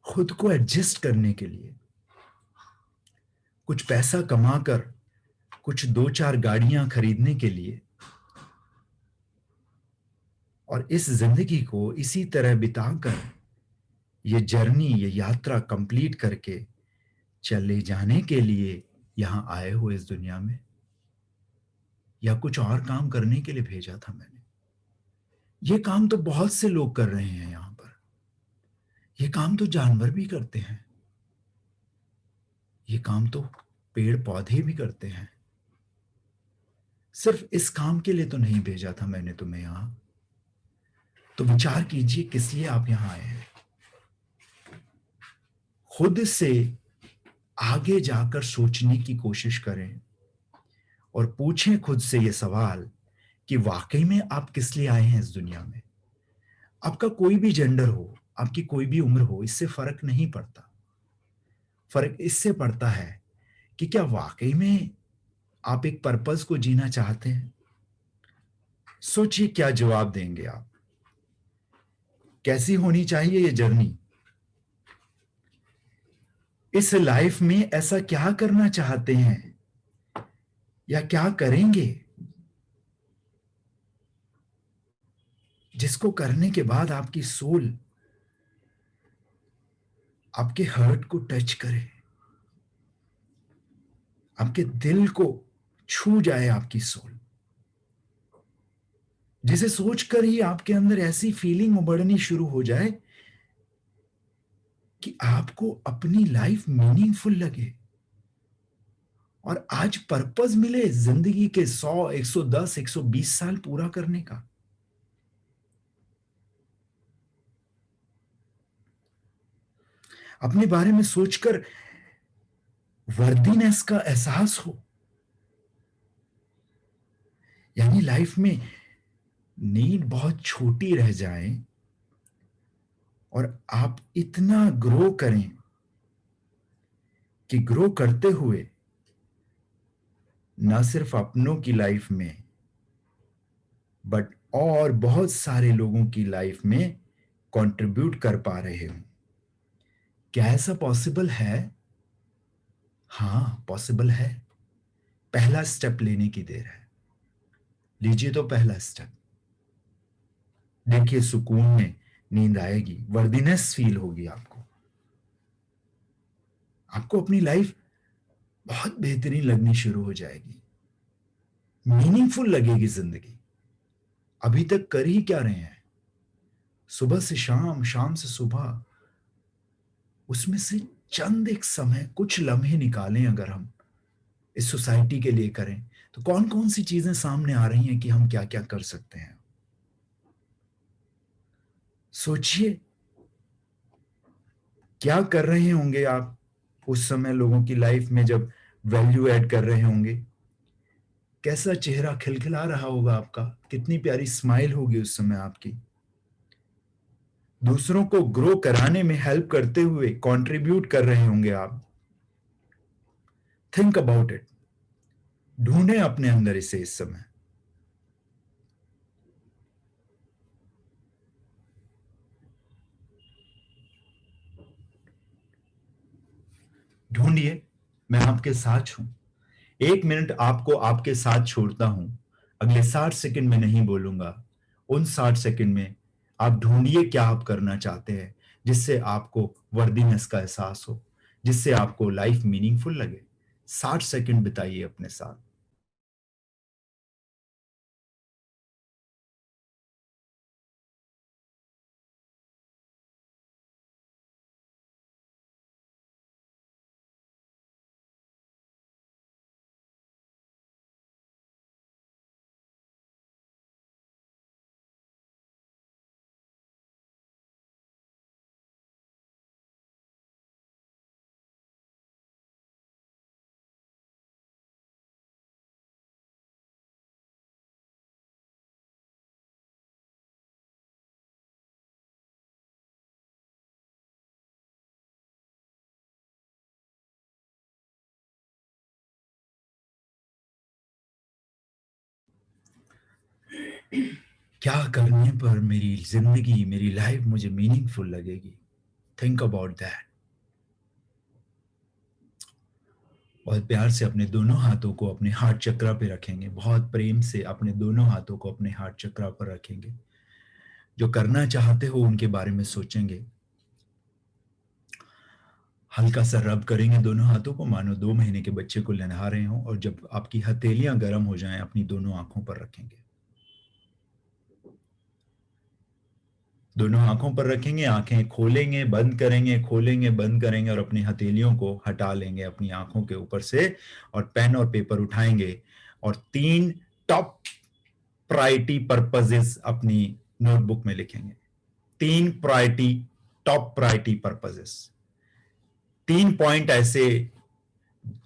खुद को एडजस्ट करने के लिए, कुछ पैसा कमाकर कुछ 2-4 गाड़ियां खरीदने के लिए और इस जिंदगी को इसी तरह बिताकर ये जर्नी, ये यात्रा कंप्लीट करके चले जाने के लिए यहां आए हो इस दुनिया में, या कुछ और काम करने के लिए भेजा था मैंने? ये काम तो बहुत से लोग कर रहे हैं यहां पर, ये काम तो जानवर भी करते हैं, ये काम तो पेड़ पौधे भी करते हैं। सिर्फ इस काम के लिए तो नहीं भेजा था मैंने तुम्हें यहां। तो विचार कीजिए किस लिए आप यहां आए हैं। खुद से आगे जाकर सोचने की कोशिश करें और पूछें खुद से ये सवाल कि वाकई में आप किस लिए आए हैं इस दुनिया में। आपका कोई भी जेंडर हो, आपकी कोई भी उम्र हो, इससे फर्क नहीं पड़ता। फर्क इससे पड़ता है कि क्या वाकई में आप एक पर्पस को जीना चाहते हैं। सोचिए क्या जवाब देंगे आप। कैसी होनी चाहिए ये जर्नी? इस लाइफ में ऐसा क्या करना चाहते हैं या क्या करेंगे जिसको करने के बाद आपकी सोल आपके हर्ट को टच करे, आपके दिल को छू जाए आपकी सोल, जिसे सोचकर ही आपके अंदर ऐसी फीलिंग उभरनी शुरू हो जाए कि आपको अपनी लाइफ मीनिंगफुल लगे और आज पर्पस मिले जिंदगी के 100, 110, 120 साल पूरा करने का। अपने बारे में सोचकर वर्दीनेस का एहसास हो, यानी लाइफ में नीड बहुत छोटी रह जाए और आप इतना ग्रो करें कि ग्रो करते हुए ना सिर्फ अपनों की लाइफ में बट और बहुत सारे लोगों की लाइफ में कंट्रीब्यूट कर पा रहे हो। क्या ऐसा पॉसिबल है? हाँ, पॉसिबल है। पहला स्टेप लेने की देर है। लीजिए तो पहला स्टेप। देखिए सुकून में नींद आएगी, वर्दीनेस फील होगी आपको। आपको अपनी लाइफ बहुत बेहतरीन लगनी शुरू हो जाएगी, मीनिंगफुल लगेगी जिंदगी। अभी तक कर ही क्या रहे हैं? सुबह से शाम, शाम से सुबह, उसमें से चंद एक समय, कुछ लम्हे निकालें अगर हम इस सोसाइटी के लिए करें तो कौन कौन सी चीजें सामने आ रही हैं कि हम क्या क्या कर सकते हैं। सोचिए क्या कर रहे होंगे आप उस समय लोगों की लाइफ में जब वैल्यू ऐड कर रहे होंगे। कैसा चेहरा खिलखिला रहा होगा आपका, कितनी प्यारी स्माइल होगी उस समय आपकी। दूसरों को ग्रो कराने में हेल्प करते हुए कंट्रीब्यूट कर रहे होंगे आप। Think about it. ढूंढें अपने अंदर इसे इस समय। ढूंढिए, मैं आपके साथ हूं। 1 मिनट आपको आपके साथ छोड़ता हूं, अगले 60 सेकंड में नहीं बोलूंगा। उन 60 सेकंड में आप ढूंढिए क्या आप करना चाहते हैं, जिससे आपको वर्दीनेस का एहसास हो, जिससे आपको लाइफ मीनिंगफुल लगे। 60 सेकंड बिताइए अपने साथ। क्या करने पर मेरी जिंदगी, मेरी लाइफ मुझे मीनिंगफुल लगेगी? Think about that. बहुत प्यार से अपने दोनों हाथों को अपने हार्ट चक्रा पे रखेंगे, बहुत प्रेम से अपने दोनों हाथों को अपने हार्ट चक्रा पर रखेंगे। जो करना चाहते हो उनके बारे में सोचेंगे। हल्का सा रब करेंगे दोनों हाथों को, मानो 2 महीने के बच्चे को नहला रहे हो। और जब आपकी हथेलियां गर्म हो जाएं, अपनी दोनों आंखों पर रखेंगे। दोनों आंखों पर रखेंगे, आंखें खोलेंगे, बंद करेंगे, खोलेंगे, बंद करेंगे, और अपनी हथेलियों को हटा लेंगे अपनी आंखों के ऊपर से। और पेन और पेपर उठाएंगे और 3 टॉप प्रायोरिटी पर्पसेस अपनी नोटबुक में लिखेंगे। 3 priority, top priority purposes. 3 point ऐसे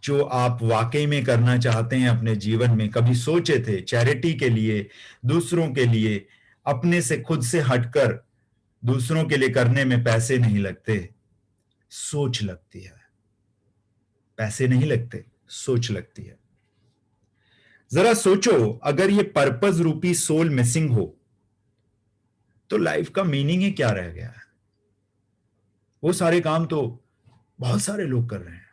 जो आप वाकई में करना चाहते हैं अपने जीवन में, कभी सोचे थे, चैरिटी के लिए, दूसरों के लिए, अपने से खुद से हटकर दूसरों के लिए करने में पैसे नहीं लगते, सोच लगती है। पैसे नहीं लगते, सोच लगती है। जरा सोचो, अगर ये पर्पस रूपी सोल मिसिंग हो तो लाइफ का मीनिंग ही क्या रह गया है? वो सारे काम तो बहुत सारे लोग कर रहे हैं,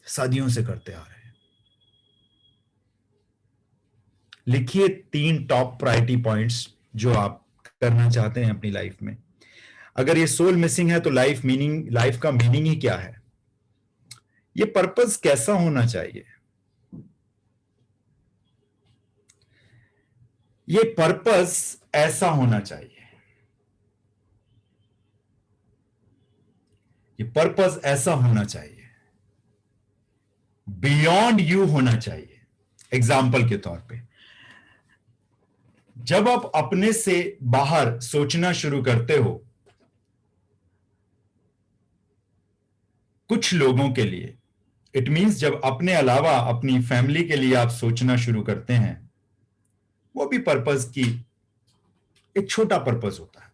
सदियों से करते आ रहे हैं। लिखिए 3 टॉप प्रायोरिटी पॉइंट्स जो आप करना चाहते हैं अपनी लाइफ में। अगर ये सोल मिसिंग है तो लाइफ का मीनिंग ही क्या है? ये पर्पस कैसा होना चाहिए? ये पर्पस ऐसा होना चाहिए। ये पर्पस ऐसा होना चाहिए, बियॉन्ड यू होना चाहिए। एग्जाम्पल के तौर पे, जब आप अपने से बाहर सोचना शुरू करते हो, कुछ लोगों के लिए, इट मींस जब अपने अलावा अपनी फैमिली के लिए आप सोचना शुरू करते हैं, वो भी पर्पस की एक छोटा पर्पस होता है।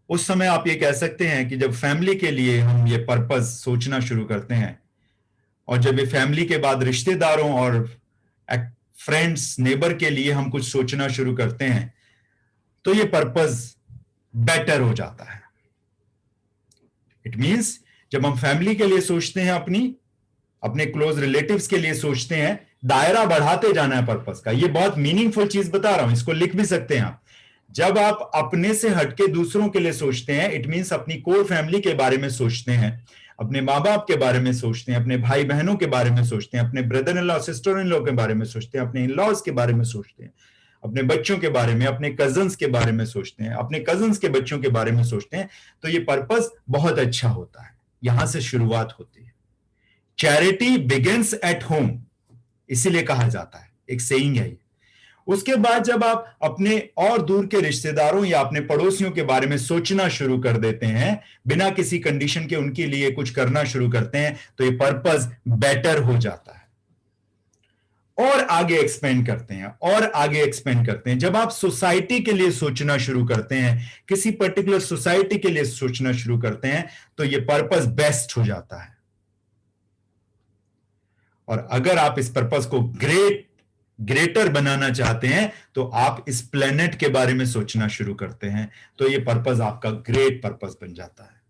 उस समय आप ये कह सकते हैं कि जब फैमिली के लिए हम ये पर्पस सोचना शुरू करते हैं, और जब ये फैमिली के बाद रिश्तेदारों और फ्रेंड्स, नेबर के लिए हम कुछ सोचना शुरू करते हैं, तो ये पर्पस बेटर हो जाता है। इट मींस जब हम फैमिली के लिए सोचते हैं, अपने क्लोज रिलेटिव्स के लिए सोचते हैं, दायरा बढ़ाते जाना है पर्पस का। ये बहुत मीनिंगफुल चीज बता रहा हूं, इसको लिख भी सकते हैं आप। जब आप अपने से हटके दूसरों के लिए सोचते हैं, इट मींस अपनी कोर फैमिली के बारे में सोचते हैं, अपने माँ बाप के बारे में सोचते हैं, अपने भाई बहनों के बारे में सोचते हैं, अपने brother in law, sister in law के बारे में सोचते हैं, अपने इन लॉज के बारे में सोचते हैं, अपने बच्चों के बारे में, अपने कजन्स के बारे में सोचते हैं, अपने कजन्स के बच्चों के बारे में सोचते हैं, तो ये पर्पस बहुत अच्छा होता है। यहां से शुरुआत होती है। चैरिटी बिगिंस एट होम, इसीलिए कहा जाता है, एक सेइंग है ये। उसके बाद जब आप अपने और दूर के रिश्तेदारों या अपने पड़ोसियों के बारे में सोचना शुरू कर देते हैं, बिना किसी कंडीशन के उनके लिए कुछ करना शुरू करते हैं, तो ये पर्पस बेटर हो जाता है। और आगे एक्सपेंड करते हैं, और आगे एक्सपेंड करते हैं। जब आप सोसाइटी के लिए सोचना शुरू करते हैं, किसी पर्टिकुलर सोसाइटी के लिए सोचना शुरू करते हैं, तो ये पर्पस बेस्ट हो जाता है। और अगर आप इस पर्पस को ग्रेटर बनाना चाहते हैं, तो आप इस प्लेनेट के बारे में सोचना शुरू करते हैं, तो ये पर्पस आपका ग्रेट पर्पस बन जाता है।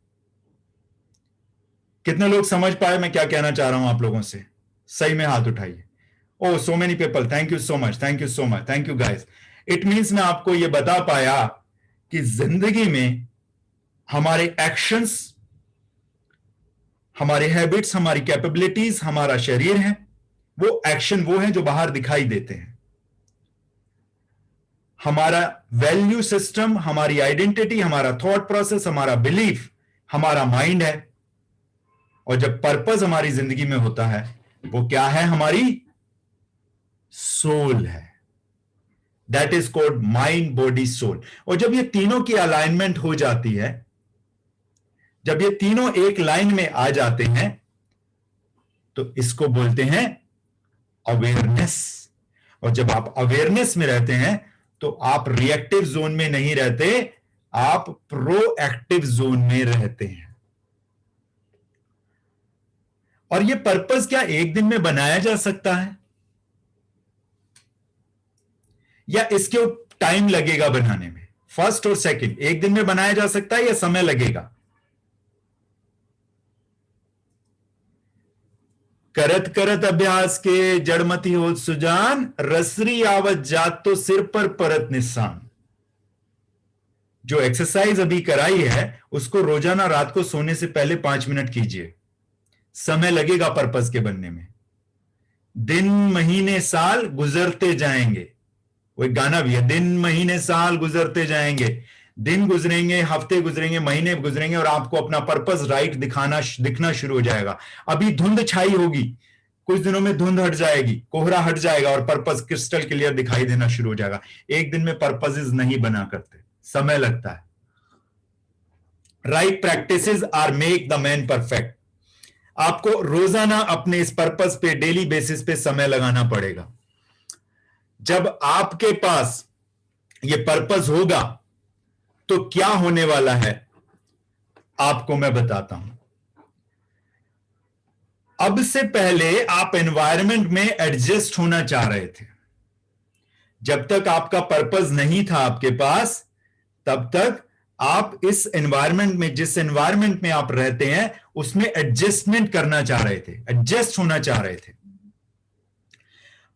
कितने लोग समझ पाए मैं क्या कहना चाह रहा हूं आप लोगों से? सही में हाथ उठाइए। Oh so many people, thank you so much, thank you so much, thank you guys. It means मैं आपको ये बता पाया कि जिंदगी में हमारे एक्शंस, हमारे हैबिट्स, हमारी कैपेबिलिटीज, हमारा शरीर है, वो एक्शन वो है जो बाहर दिखाई देते हैं। हमारा वैल्यू सिस्टम, हमारी आइडेंटिटी, हमारा थॉट प्रोसेस, हमारा बिलीफ, हमारा माइंड है। और जब पर्पस हमारी जिंदगी में होता है, वो क्या है? हमारी सोल है। That is called mind, body, soul. और जब ये तीनों की अलाइनमेंट हो जाती है, जब ये तीनों एक लाइन में आ जाते हैं, तो इसको बोलते हैं अवेयरनेस। और जब आप अवेयरनेस में रहते हैं, तो आप रिएक्टिव जोन में नहीं रहते, आप प्रोएक्टिव जोन में रहते हैं। और ये पर्पस क्या एक दिन में बनाया जा सकता है, या इसके टाइम लगेगा बनाने में? फर्स्ट और सेकंड, एक दिन में बनाया जा सकता है या समय लगेगा? करत करत अभ्यास के जड़मती हो सुजान, रसरी आवत जात तो सिर पर परत निशान। जो एक्सरसाइज अभी कराई है, उसको रोजाना रात को सोने से पहले 5 मिनट कीजिए। समय लगेगा पर्पस के बनने में। दिन महीने साल गुजरते जाएंगे। वो एक गाना भी है, दिन महीने साल गुजरते जाएंगे। दिन गुजरेंगे, हफ्ते गुजरेंगे, महीने गुजरेंगे, और आपको अपना पर्पस राइट दिखना शुरू हो जाएगा। अभी धुंध छाई होगी, कुछ दिनों में धुंध हट जाएगी, कोहरा हट जाएगा, और पर्पस क्रिस्टल क्लियर दिखाई देना शुरू हो जाएगा। एक दिन में पर्पसेस नहीं बना करते, समय लगता है। Right practices are make the man perfect. आपको रोजाना अपने इस पर्पस पे डेली बेसिस पे समय लगाना पड़ेगा। जब आपके पास ये पर्पस होगा, तो क्या होने वाला है आपको मैं बताता हूं। अब से पहले आप एनवायरनमेंट में एडजस्ट होना चाह रहे थे। जब तक आपका पर्पस नहीं था आपके पास, तब तक आप इस एनवायरनमेंट में, जिस एनवायरनमेंट में आप रहते हैं, उसमें एडजस्टमेंट करना चाह रहे थे, एडजस्ट होना चाह रहे थे।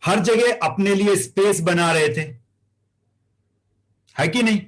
हर जगह अपने लिए स्पेस बना रहे थे, है कि नहीं?